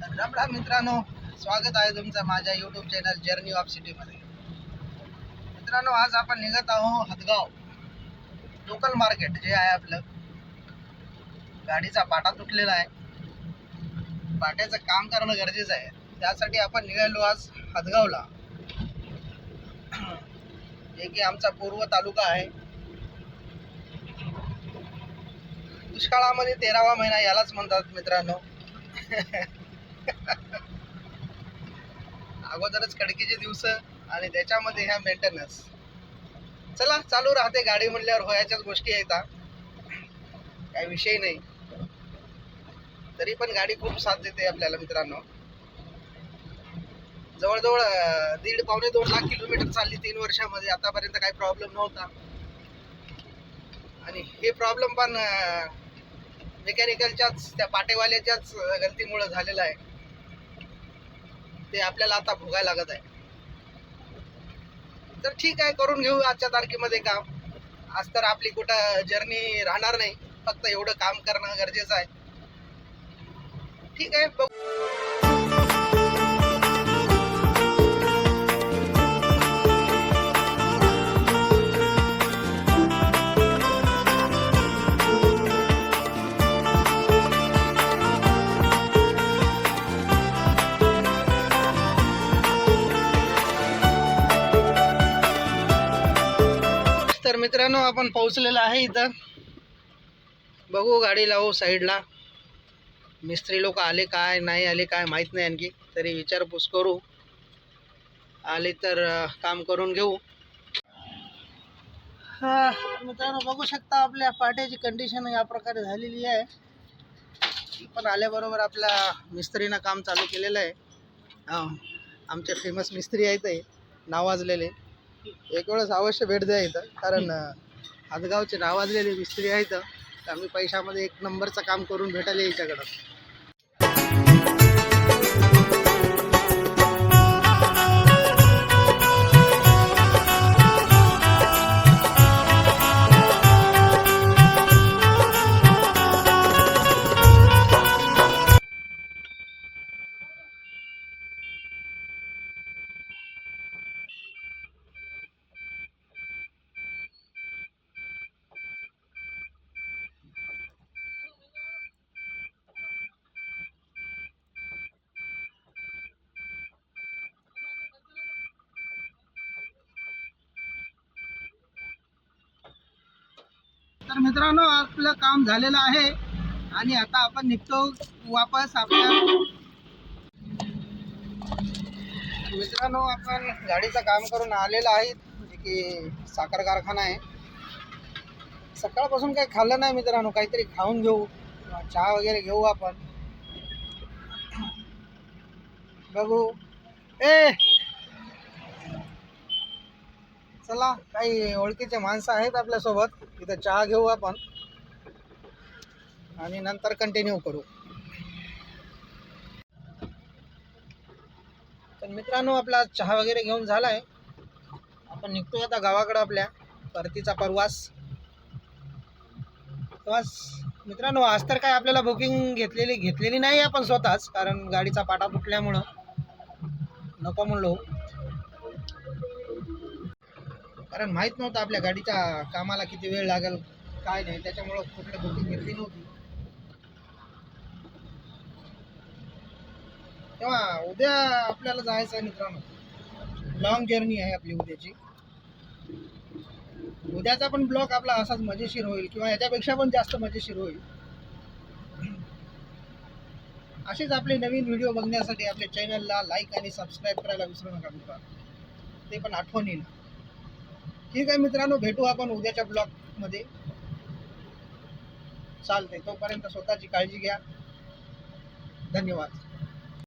राम राम मित्रांनो, स्वागत आहे तुमचं माझ्या YouTube channel journey of city मध्ये. मित्रांनो, आज आपण निघत आहोत हदगाव लोकल मार्केट जे आहे आपलं. गाडीचा पाटा तुटलेला आहे, पाट्याचं काम करणं गरजेचं आहे. त्यासाठी आपण निघालो आज हदगावला, जे की आमचा पूर्व तालुका आहे. दुष्काळामध्ये 13वा महिना यालाच म्हणतात मित्रांनो. अगोदरच कडकीचे दिवस आणि त्याच्यामध्ये ह्या मेंटेनन्स. चला, चालू राहते गाडी म्हणल्यावर होयाच्याच गोष्टी आहेत, काही विषय नाही. तरी पण गाडी खूप साथ देते आपल्याला मित्रांनो. जवळजवळ 1.5-2 लाख किलोमीटर चालली 3 वर्षामध्ये. आतापर्यंत काही प्रॉब्लेम नव्हता. आणि हे प्रॉब्लेम पण मेकॅनिकलच्याच, त्या पाटेवाल्याच्याच गलतीमुळे झालेला आहे. ते आपल्याला आता भोगायला लागत आहे. तर ठीक आहे, करून घेऊ आजच्या तारखेमध्ये काम. आज तर आपली कुठं जर्नी राहणार नाही, फक्त एवढं काम करणं गरजेचं आहे. ठीक आहे, बघू. तर मित्रांनो, आपण पोहोचलेलो आहे इथं. बघू, गाडी लावू साईडला. मिस्त्री लोक आले काय नाही आले काय माहीत नाही, आणखी तरी विचारपूस करू. आले तर काम करून घेऊ. मित्रांनो, बघू शकता आपल्या पाट्याची कंडिशन या प्रकारे झालेली आहे. पण आल्याबरोबर आपल्या मिस्त्रीनं काम चालू केलेलं आहे. आमचे फेमस मिस्त्री आहेत, नावाजलेले. एक वेळेस अवश्य भेट द्या इथं, कारण हदगावचे नावाजलेले मिस्त्री आहेत. आम्ही पैशामध्ये 1 नंबरचं काम करून भेटायला याच्याकडं. तर मित्रांनो, आपलं काम झालेलं आहे आणि आता आपण निघतो वापस आपल्या. मित्रांनो, आपण गाडीचं काम करून आलेलं आहे, जे की साखर कारखाना आहे. सकाळपासून काही खाल्लं नाही मित्रांनो, काहीतरी खाऊन घेऊ, चहा वगैरे घेऊ आपण. बघू. चला, काही ओळखीचे माणसं आहेत आपल्यासोबत, तिथं चहा घेऊ आपण आणि नंतर कंटिन्यू करू. तर मित्रांनो, आपला चहा वगैरे घेऊन झाला आहे. आपण निघतो आता गावाकडं, आपल्या परतीचा प्रवास. मित्रांनो, आज तर काय आपल्याला बुकिंग घेतलेली नाही आपण स्वतःच, कारण गाडीचा पाटा तुटल्यामुळं नको म्हणलो. कारण माहीत नव्हतं आपल्या गाडीच्या कामाला किती वेळ लागेल काय नाही, त्याच्यामुळं कुठली बुकिंग घेतली नव्हती. तेव्हा उद्या आपल्याला जायचं आहे मित्रांनो. लॉंग जर्नी आहे आपली उद्याची. उद्याचा पण ब्लॉग आपला असाच मजेशीर होईल, किंवा याच्यापेक्षा पण जास्त मजेशीर होईल. असेच आपले नवीन व्हिडिओ बघण्यासाठी आपल्या चॅनलला लाईक आणि सबस्क्राईब करायला विसरू नका मित्रांनो, ते पण आठवणीनं. ठीक आहे मित्रांनो, भेटू आपण उद्याच्या ब्लॉगमध्ये. चालते, तोपर्यंत स्वतःची काळजी घ्या. धन्यवाद.